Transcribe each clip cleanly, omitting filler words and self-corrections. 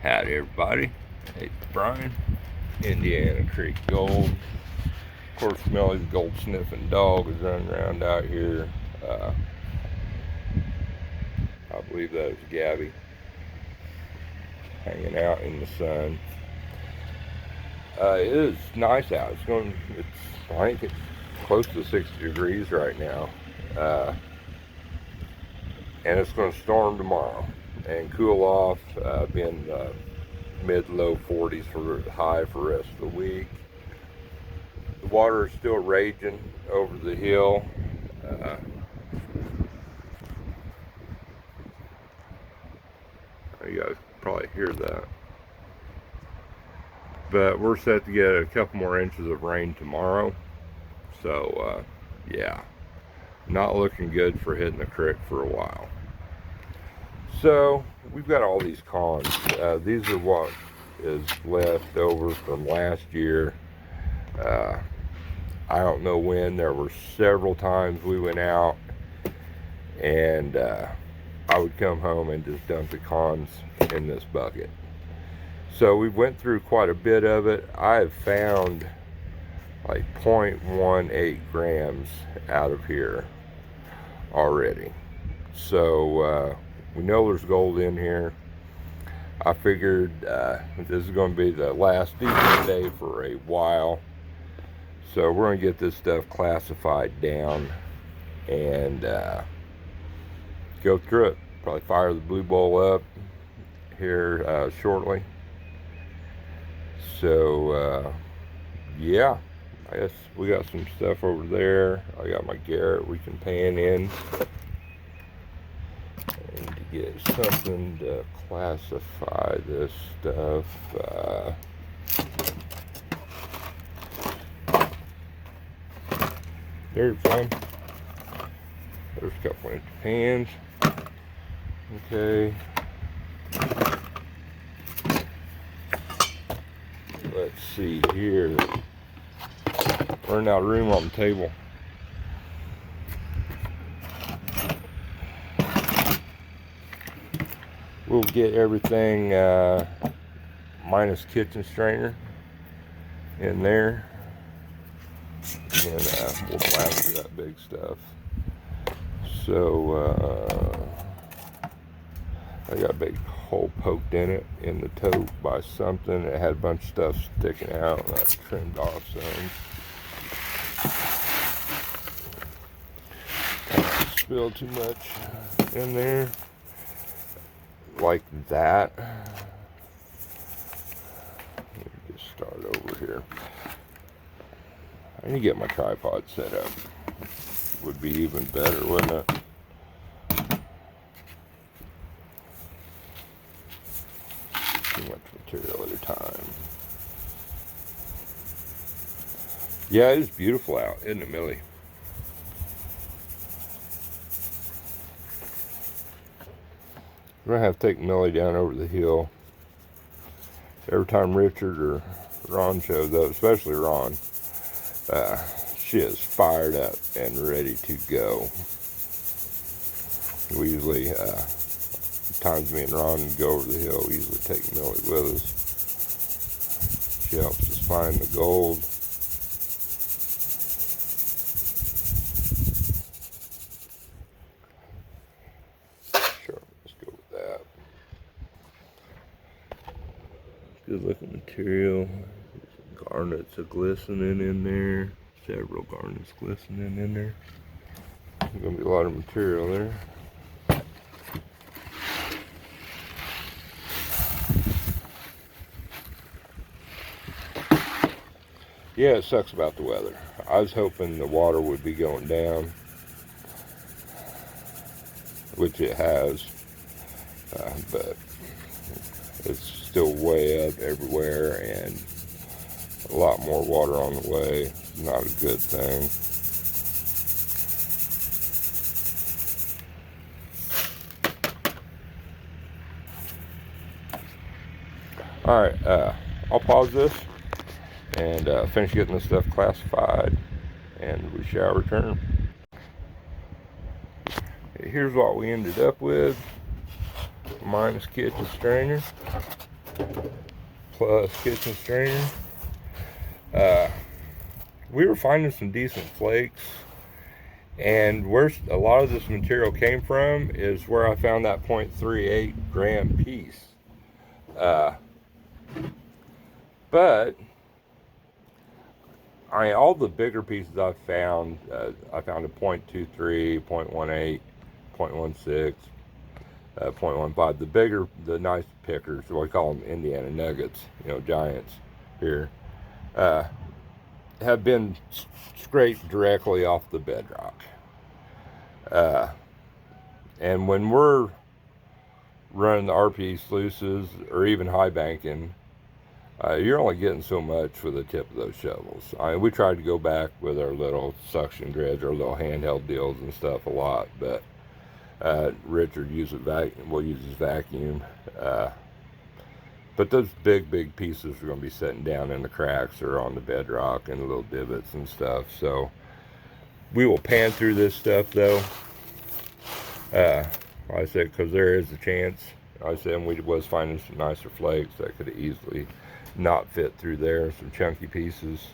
Howdy everybody, it's Brian, Indiana Creek Gold. Of course, Smelly's gold sniffing dog is running around out here. I believe that is Gabby, hanging out in the sun. It is nice out. I think it's close to 60 degrees right now. And it's going to storm tomorrow and cool off, being mid-low 40s for high for the rest of the week. The water is still raging over the hill. You guys probably hear that. But we're set to get a couple more inches of rain tomorrow. So, yeah, not looking good for hitting the creek for a while. So, we've got all these cons. These are what is left over from last year. I don't know when. There were several times we went out and I would come home and just dump the cons in this bucket. So we went through quite a bit of it. I have found like 0.18 grams out of here already. So we know there's gold in here. I figured this is going to be the last decent day for a while. So we're going to get this stuff classified down and go through it. Probably fire the blue bowl up here shortly. So yeah, I guess we got some stuff over there. I got my Garrett we can pan in and to get something to classify this stuff. There's one. There's a couple empty pans. Okay. Let's see here. Running out of room on the table. We'll get everything minus kitchen strainer in there. And then we'll blast through that big stuff. So I got a big hole poked in it in the tote by something. It had a bunch of stuff sticking out, and I trimmed off some. Spilled too much in there like that. Let me just start over here. I need to get my tripod set up. Would be even better, wouldn't it? Too much material at a time. Yeah, it is beautiful out, isn't it, Millie? We're gonna have to take Millie down over the hill. Every time Richard or Ron shows up, especially Ron, she is fired up and ready to go. We usually, times me and Ron go over the hill, we usually take Millie with us. She helps us find the gold. Sure, let's go with that. Good looking material. Garnets are glistening in there. Several garnets glistening in there. There's gonna be a lot of material there. Yeah, it sucks about the weather. I was hoping the water would be going down, which it has, but it's still way up everywhere and a lot more water on the way. Not a good thing. Alright, I'll pause this and finish getting this stuff classified, and we shall return. Here's what we ended up with, minus kitchen strainer. plus kitchen strainer. We were finding some decent flakes, and where a lot of this material came from is where I found that 0.38 gram piece. But all the bigger pieces I found a 0.23, 0.18, 0.16, 0.15. The bigger, the nice pickers, what we call them Indiana nuggets, giants here, have been scraped directly off the bedrock. And when we're running the RP sluices or even high banking, you're only getting so much with the tip of those shovels. We tried to go back with our little suction dredge, our little handheld deals and stuff a lot, but Richard will use his vacuum. But those big pieces are going to be sitting down in the cracks or on the bedrock and the little divots and stuff. So we will pan through this stuff though. Like I said, because there is a chance. I said we was finding some nicer flakes that could easily not fit through there, some chunky pieces.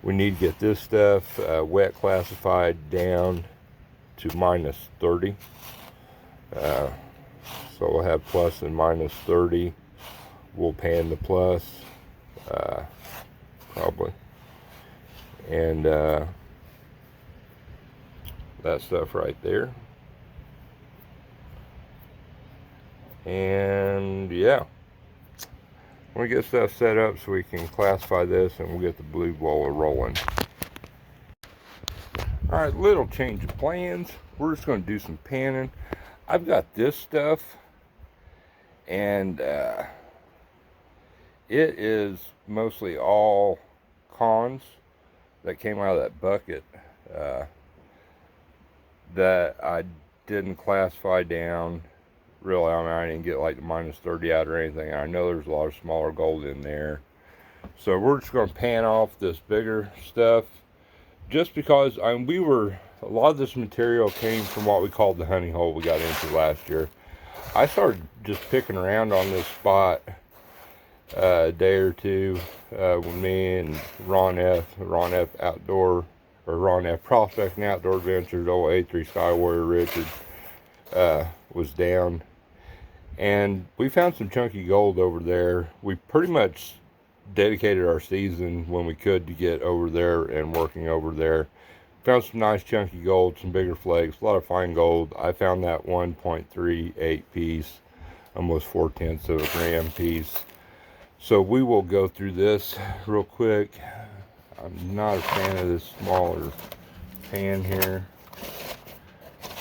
We need to get this stuff wet classified down to -30. So we'll have plus and -30. We'll pan the plus, probably, and that stuff right there. And yeah, we'll get stuff set up so we can classify this, and we'll get the blue blower rolling. All right, little change of plans. We're just going to do some panning. I've got this stuff, and it is mostly all cons that came out of that bucket that I didn't classify down. Really, I didn't get like the -30 out or anything. I know there's a lot of smaller gold in there. So we're just going to pan off this bigger stuff, just because a lot of this material came from what we called the honey hole we got into last year. I started just picking around on this spot a day or two with me and Ron F. Outdoor, or Ron F. Prospecting Outdoor Adventures, old A3 Sky Warrior Richard was down, and we found some chunky gold over there. We pretty much dedicated our season when we could to get over there and working over there. Found some nice chunky gold, some bigger flakes, a lot of fine gold. I found that 1.38 piece, almost 4/10 of a gram piece. So we will go through this real quick. I'm not a fan of this smaller pan here,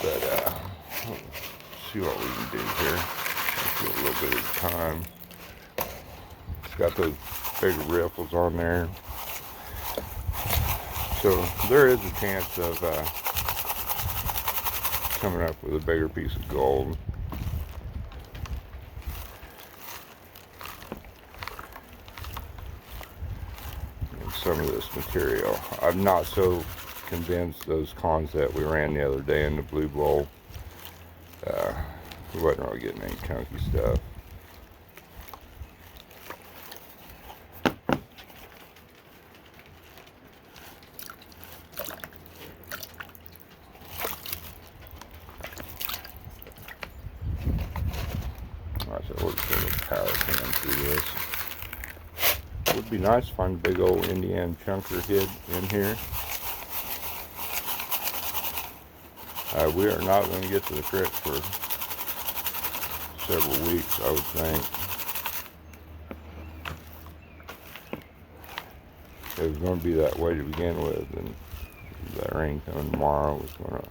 but let's see what we can do here. Let's get a little bit of time. It's got those bigger ripples on there. So there is a chance of coming up with a bigger piece of gold. And some of this material, I'm not so convinced those cons that we ran the other day in the blue bowl, we wasn't really getting any chunky stuff. So we're just going to power pan through this. It would be nice to find a big old Indiana chunker hid in here. We are not going to get to the creek for several weeks, I would think. It was going to be that way to begin with, and that rain coming tomorrow was going to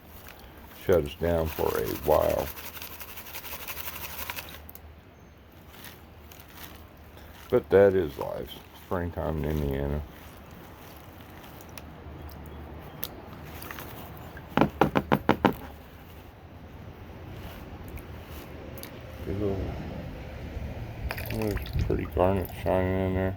shut us down for a while. But that is life. Springtime in Indiana. Big old, there's pretty garnet shining in there.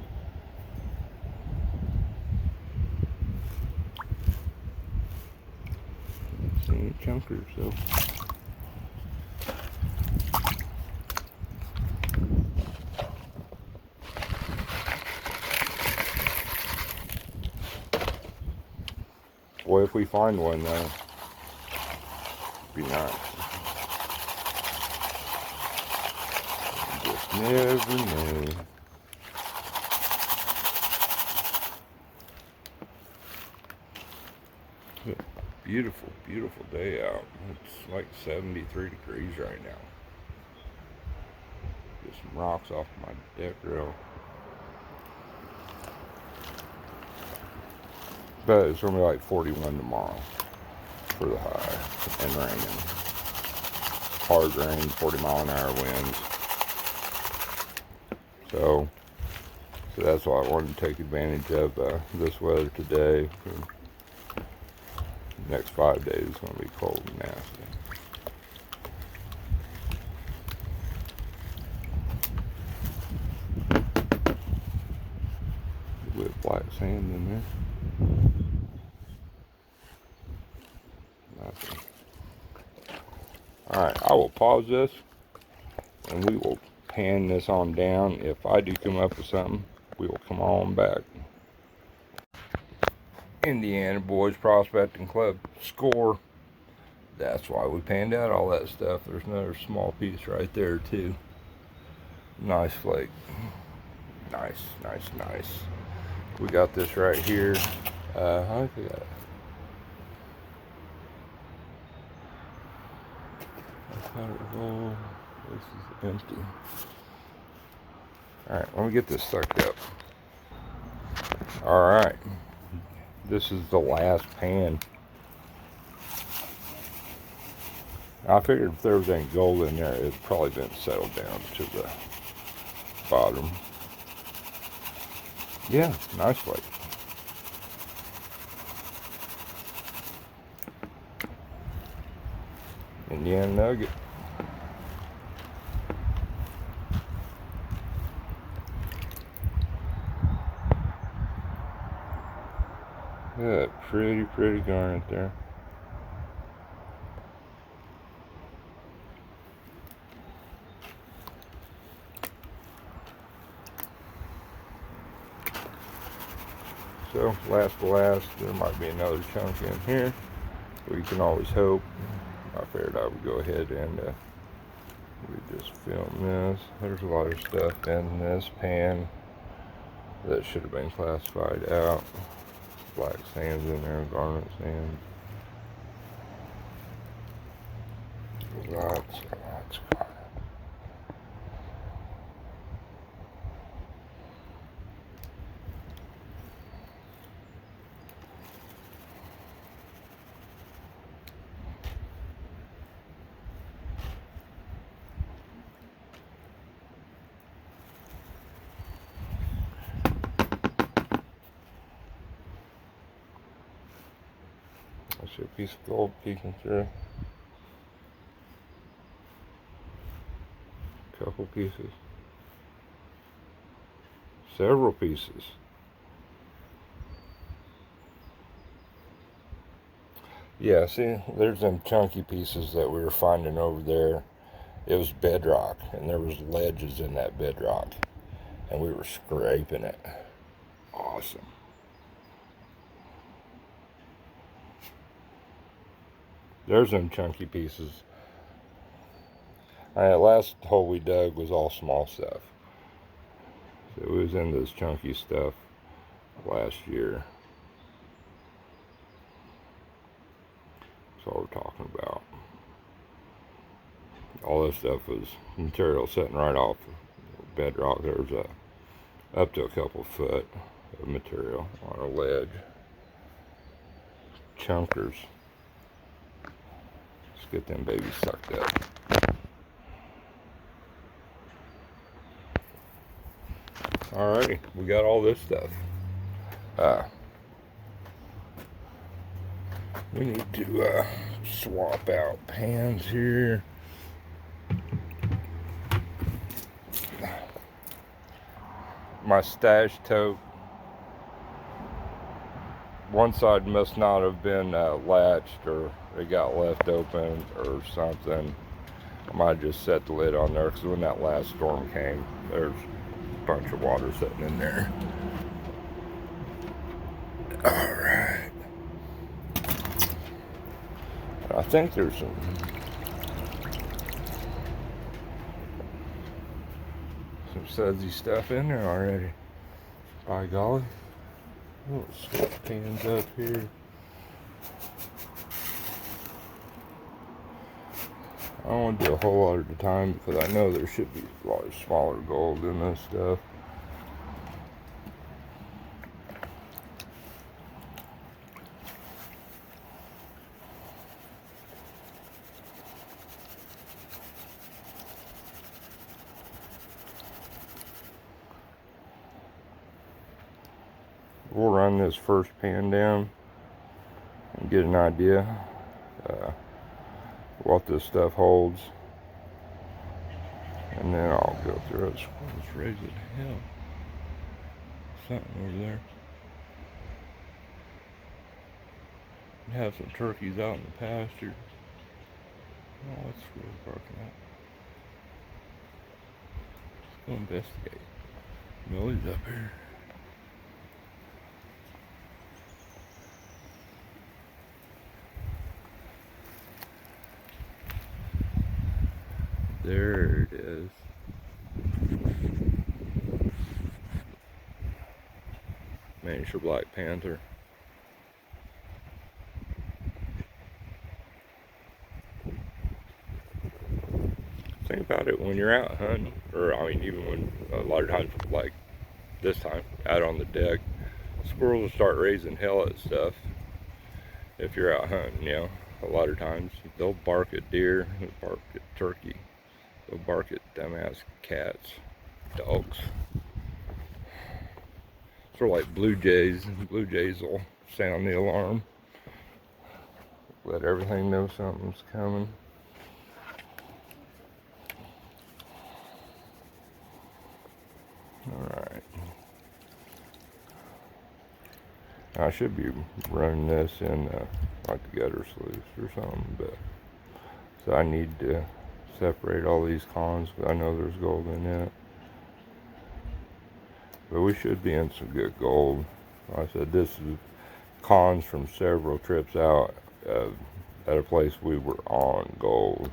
Don't see any chunkers though. Well, if we find one, though, be nice. You just never know. Beautiful, beautiful day out. It's like 73 degrees right now. Get some rocks off my deck rail. But it's going to be like 41 tomorrow for the high, and raining. Hard rain, 40-mile-an-hour winds. So that's why I wanted to take advantage of this weather today. The next 5 days is going to be cold and nasty. With black sand in there. Nothing. Alright, I will pause this and we will pan this on down. If I do come up with something, we will come on back. Indiana Boys Prospecting Club score. That's why we panned out all that stuff. There's another small piece right there too. Nice flake. Nice, nice, nice. We got this right here. I think this is empty. Alright, let me get this sucked up. Alright. This is the last pan. I figured if there was any gold in there, it'd probably been settled down to the bottom. Yeah, nice flake. Indiana nugget. Yeah, pretty garnet there. So, last, there might be another chunk in here. We can always hope. I figured I would go ahead and we just film this. There's a lot of stuff in this pan that should have been classified out. Black sands in there, garnet sand. Lots of garnet. I see a piece of gold peeking through. A couple pieces. Several pieces. Yeah, see, there's them chunky pieces that we were finding over there. It was bedrock, and there was ledges in that bedrock, and we were scraping it. Awesome. There's them chunky pieces. Alright, last hole we dug was all small stuff. So it was in this chunky stuff last year. That's all we're talking about. All this stuff was material sitting right off bedrock. There was up to a couple foot of material on a ledge. Chunkers. Let's get them babies sucked up. Alrighty, we got all this stuff. We need to swap out pans here. My stash tote, one side must not have been latched, or it got left open or something. I might have just set the lid on there, because when that last storm came, there's a bunch of water sitting in there. Alright. I think there's some sudsy stuff in there already. By golly. Little sweat pans up here. I don't want to do a whole lot at a time because I know there should be a lot of smaller gold in this stuff. We'll run this first pan down and get an idea what this stuff holds, and then I'll go through it. Let's raise it. Hell, something over there. We have some turkeys out in the pasture. Oh, that's really barking at. Let's go investigate. Millie's up here. There it is. Miniature black panther. Think about it when you're out hunting, or I mean even when a lot of times like this time out on the deck, squirrels will start raising hell at stuff. If you're out hunting, you know, a lot of times they'll bark at deer, they'll bark at turkey, they'll bark at dumbass cats, dogs. Sort of like blue jays. Blue jays will sound the alarm, let everything know something's coming. Alright. I should be running this in like the gutter sluice or something, but so I need to separate all these cons because I know there's gold in it. But we should be in some good gold. Like I said, this is cons from several trips out at a place we were on gold.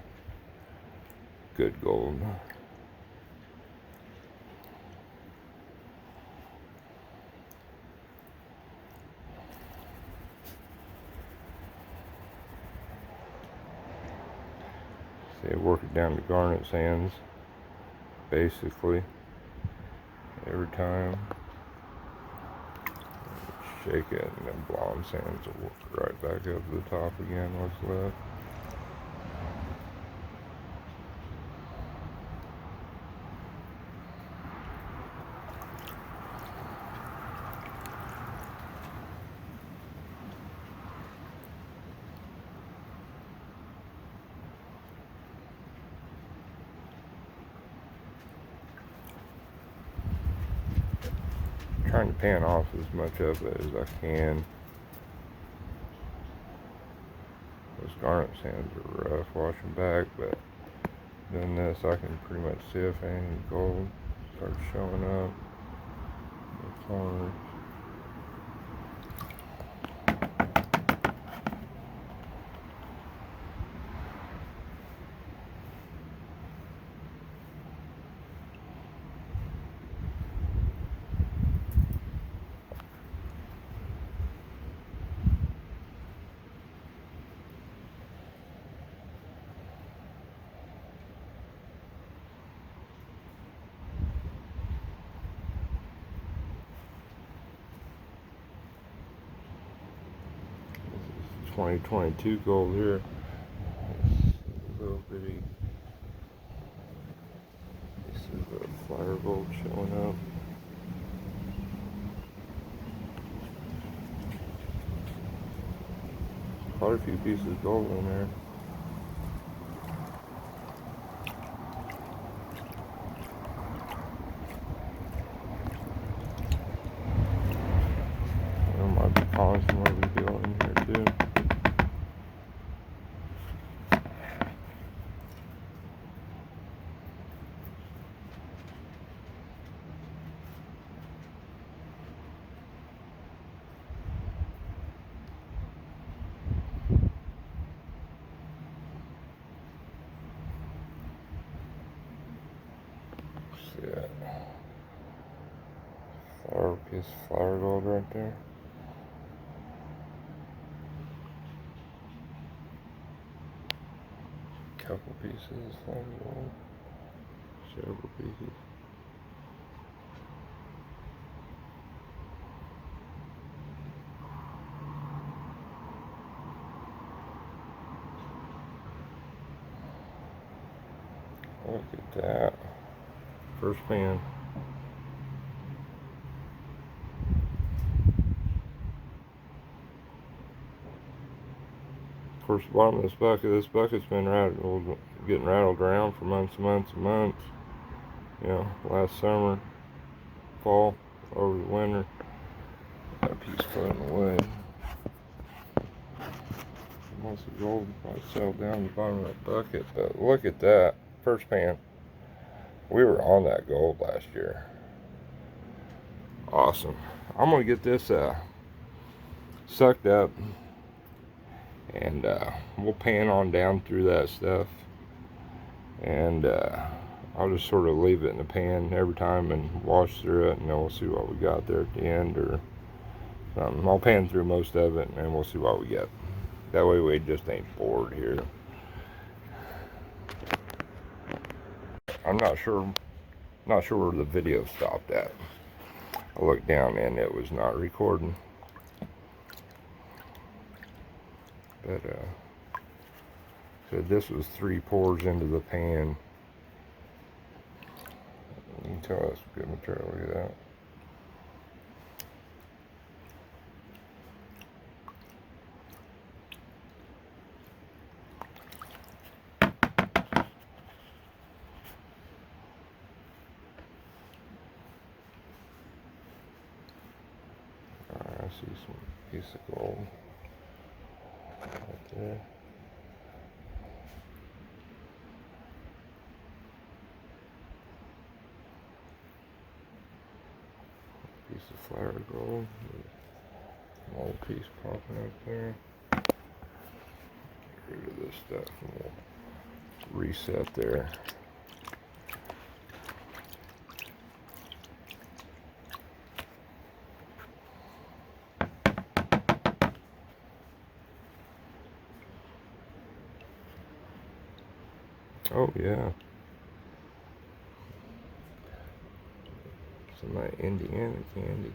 Good gold. See, work it down to garnet sands, basically, every time. Shake it, and then blonde sands will work right back up to the top again, what's left. Trying to pan off as much of it as I can. Those garnet sands are rough washing back, but doing this I can pretty much see if any gold starts showing up in the corners. This is 2022 gold here. This little bitty. This is a flyer gold showing up. Quite a few pieces of gold in there. There might be cons from what we're doing in here too. that? Piece of flour gold right there. Couple pieces of flour gold. Several pieces. Look at that. First pan. Of course, the bottom of this bucket's been getting rattled around for months and months and months. You know, last summer, fall, over the winter. Got a piece floating away. Most of the gold probably settled down the bottom of that bucket, but look at that. First pan. We were on that gold last year. Awesome. I'm gonna get this sucked up, and we'll pan on down through that stuff, and I'll just sort of leave it in the pan every time and wash through it, and then we'll see what we got there at the end or something. I'll pan through most of it, and we'll see what we get. That way we just ain't bored here. I'm not sure where the video stopped at. I looked down and it was not recording. But so this was 3 pours into the pan. You can tell that's good material. Look at that. I see some piece of gold right there. Piece of flour gold. Another piece popping up there. Get rid of this stuff and we'll reset there. Oh yeah. Some of that Indiana candy.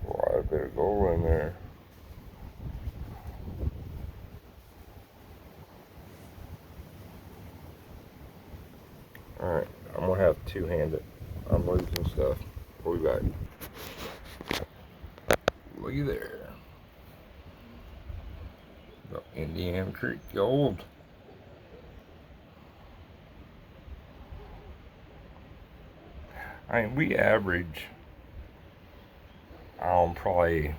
Quite a bit of gold in there. Alright, I'm gonna have to two-hand it. I'm losing stuff. We'll be back. Looky there. Got Indiana Creek gold. I mean, we average, probably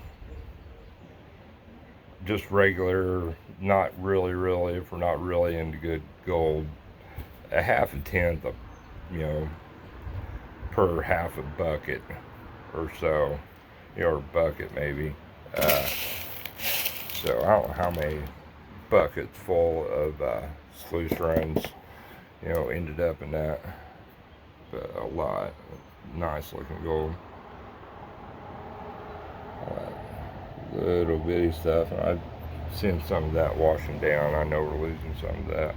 just regular, not really, if we're not really into good gold, a half a tenth of, per half a bucket or so, or a bucket maybe. So I don't know how many buckets full of sluice runs, ended up in that, but a lot. Nice looking gold. Little bitty stuff. I've seen some of that washing down. I know we're losing some of that.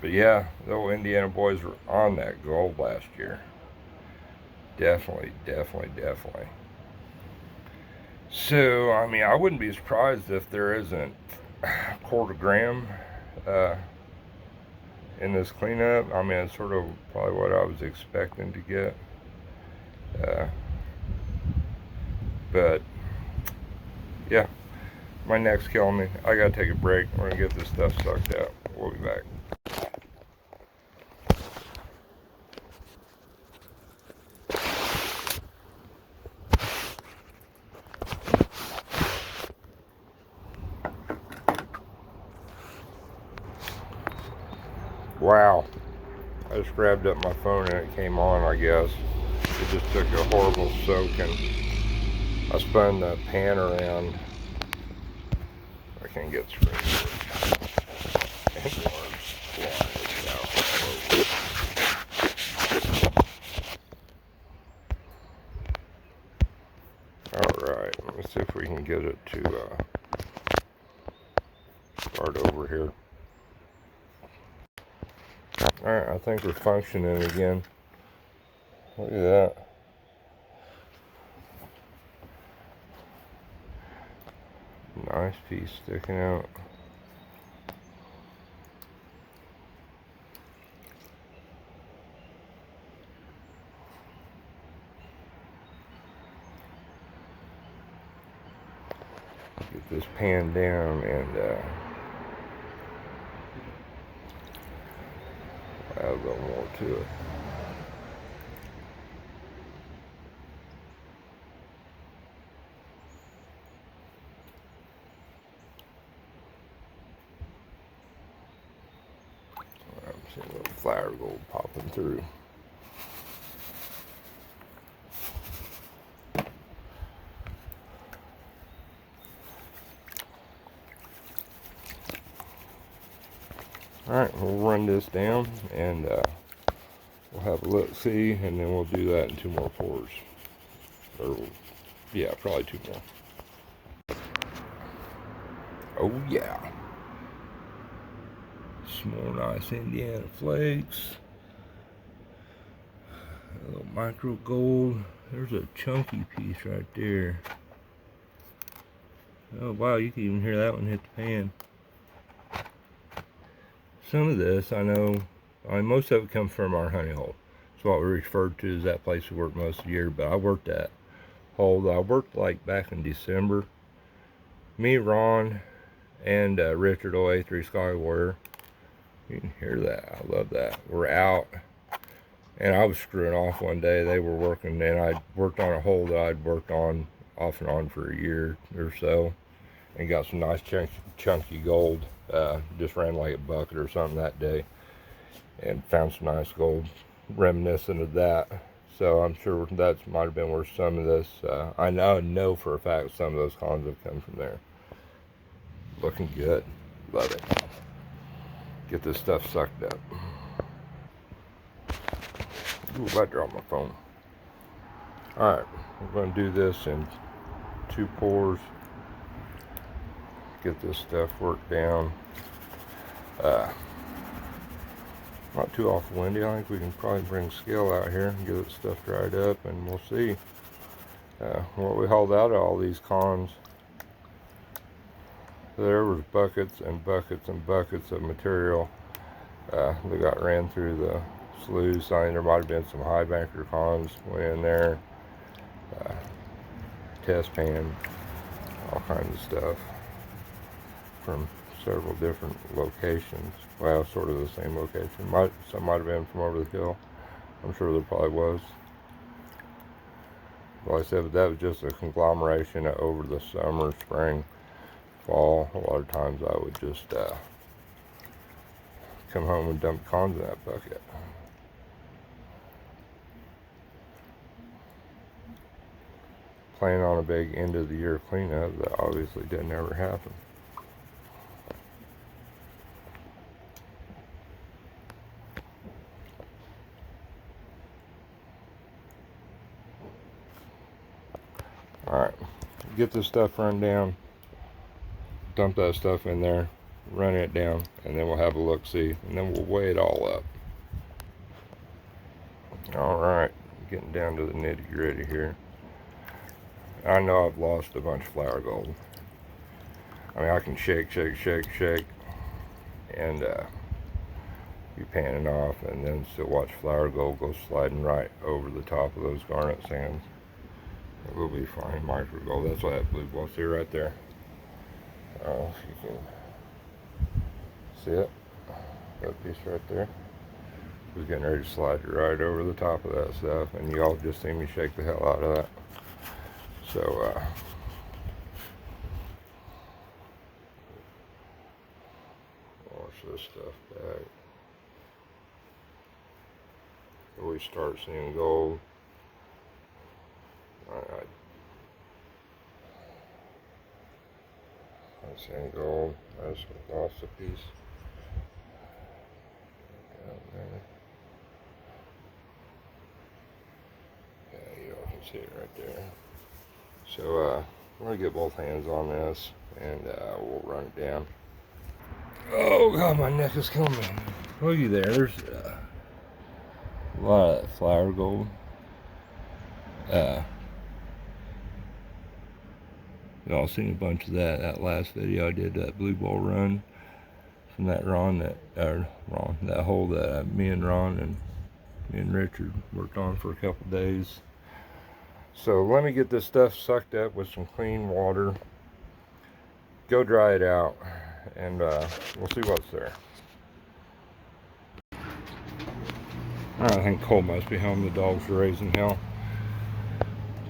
But yeah, the old Indiana boys were on that gold last year. Definitely. So, I mean, I wouldn't be surprised if there isn't a quarter gram in this cleanup. I mean, it's sort of probably what I was expecting to get. But, yeah, my neck's killing me. I gotta take a break. We're gonna get this stuff sucked out. We'll be back. Wow, I just grabbed up my phone and it came on, I guess. It just took a horrible soak and I spun the pan around I can get through. And large flies out all over. Alright, let's see if we can get it to start over here. Alright, I think we're functioning again. Look at that. Nice piece sticking out. Get this pan down and add a little more to it. I'm seeing a little flower gold popping through. Alright, we'll run this down and we'll have a look see, and then we'll do that in 2 more pours. Or, yeah, probably 2 more. Oh yeah. Some more nice Indiana flakes. A little micro gold. There's a chunky piece right there. Oh wow, you can even hear that one hit the pan. Some of this, I know, most of it comes from our honey hole. It's what we refer to as that place we work most of the year, but I worked that hole. I worked like back in December. Me, Ron, and Richard OA3 Sky Warrior. You can hear that. I love that. We're out, and I was screwing off one day. They were working, and I worked on a hole that I'd worked on off and on for a year or so, and got some nice chunky gold. Just ran like a bucket or something that day, and found some nice gold reminiscent of that. So I'm sure that might have been where some of this, I know for a fact some of those cons have come from there. Looking good. Love it. Get this stuff sucked up. Ooh, I dropped my phone. Alright, we're going to do this in 2 pours. Get this stuff worked down. Not too awful windy. I think we can probably bring scale out here and get this stuff dried up, and we'll see what we hauled out of all these cons. There was buckets and buckets and buckets of material that got ran through the sluice. I think there might have been some high banker cons went in there, test pan, all kinds of stuff from several different locations. Well, sort of the same location. Some might have been from over the hill. I'm sure there probably was. Like I said, but that was just a conglomeration of over the summer, spring, fall. A lot of times I would just come home and dump cons in that bucket. Planning on a big end of the year cleanup that obviously didn't ever happen. Alright, get this stuff run down, dump that stuff in there, run it down, and then we'll have a look-see, and then we'll weigh it all up. Alright, getting down to the nitty-gritty here. I know I've lost a bunch of flour gold. I mean, I can shake, and be panning off, and then still watch flour gold go sliding right over the top of those garnet sands. It will be fine. Micro gold. That's why that blue ball. See right there. Oh, if you can see it. That piece right there. Was getting ready to slide right over the top of that stuff, and you all just seen me shake the hell out of that. So, wash this stuff back. We start seeing gold. I Nice and gold. I just lost a piece. Yeah, you all can see it right there. So I'm gonna get both hands on this and we'll run it down. Oh God, my neck is killing me. Looky there, there's a lot of that flower gold. Y'all seen a bunch of that last video I did, that blue ball run from that that hole that me and Ron and me and Richard worked on for a couple days. So let me get this stuff sucked up with some clean water, go dry it out, and we'll see what's there. I think Cole must be home. The dogs are raising hell.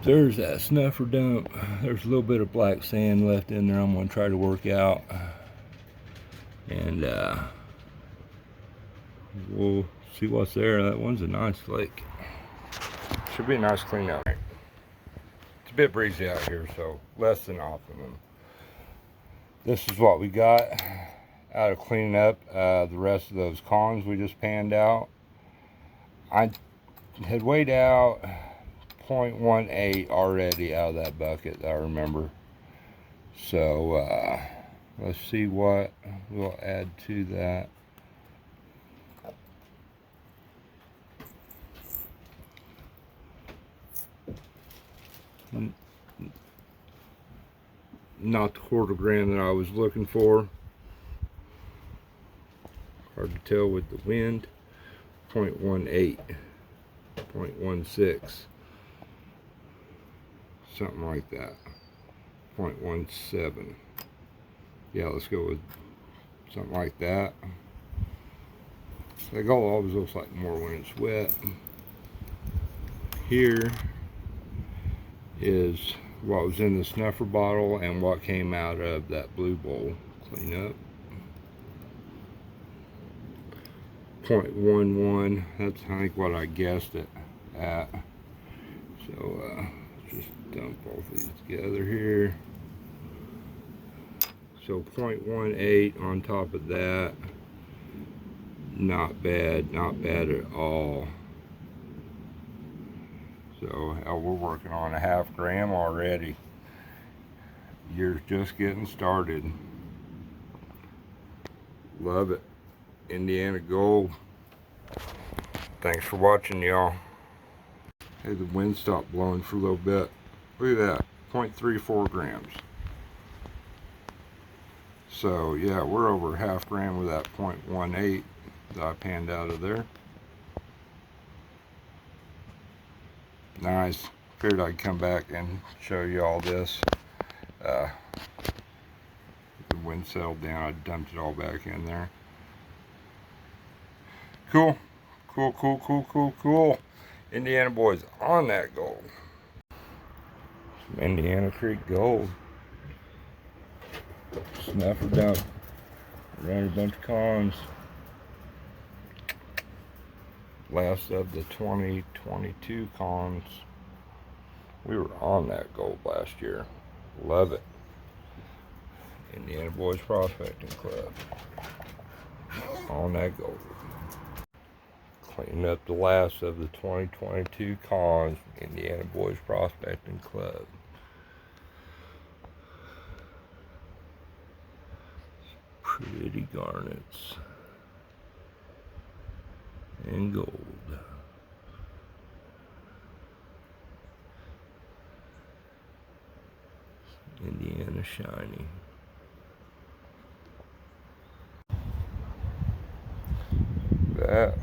There's that snuffer dump. There's a little bit of black sand left in there. I'm going to try to work out. And we'll see what's there. That one's a nice lake. Should be a nice clean out. It's a bit breezy out here, so less than optimum. This is what we got out of cleaning up the rest of those cons we just panned out. I had weighed out 0.18 already out of that bucket, I remember. So let's see what we'll add to that. Not the quarter gram that I was looking for. Hard to tell with the wind. 0.18, 0.16, something like that. 0.17. Yeah, let's go with something like that. The gold always looks like more when it's wet. Here is what was in the snuffer bottle and what came out of that blue bowl cleanup. 0.11, that's I think what I guessed it at. So just dump both of these together here. So 0.18 on top of that. Not bad, not bad at all. So we're working on a ½ gram already. Year's just getting started. Love it. Indiana gold. Thanks for watching, y'all. Hey, the wind stopped blowing for a little bit. Look at that, 0.34 grams. So yeah, we're over ½ gram with that 0.18 that I panned out of there. Nice. Figured I'd come back and show you all this. The wind settled down, I dumped it all back in there. Cool. Cool, cool, cool, cool, cool. Indiana boys on that gold. Some Indiana Creek gold. Snuffer dump. Ran a bunch of cons. Last of the 2022 cons. We were on that gold last year. Love it. Indiana Boys Prospecting Club. On that gold. Cleaning up the last of the 2022 cons. Indiana Boys Prospecting Club. Pretty garnets. And gold. Indiana shiny. That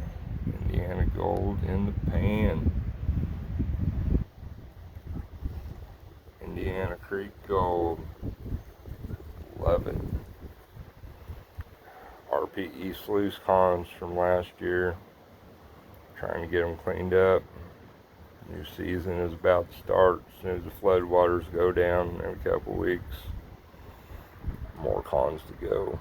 Indiana gold in the pan. Indiana Creek gold. Love it. RPE sluice cons from last year. Trying to get them cleaned up. New season is about to start as soon as the flood waters go down every couple weeks. More cons to go.